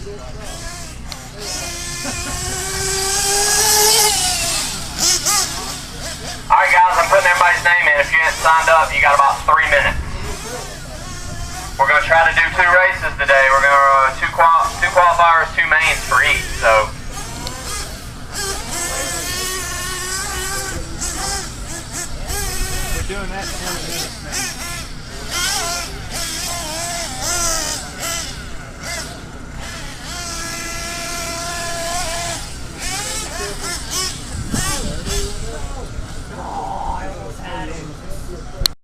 Alright guys, I'm putting everybody's name in. If you ain't signed up, you got about 3 minutes. We're going to try to do 2 races today. We're going to two qualifiers, 2 mains for each. So we're doing that in 20 minutes, man.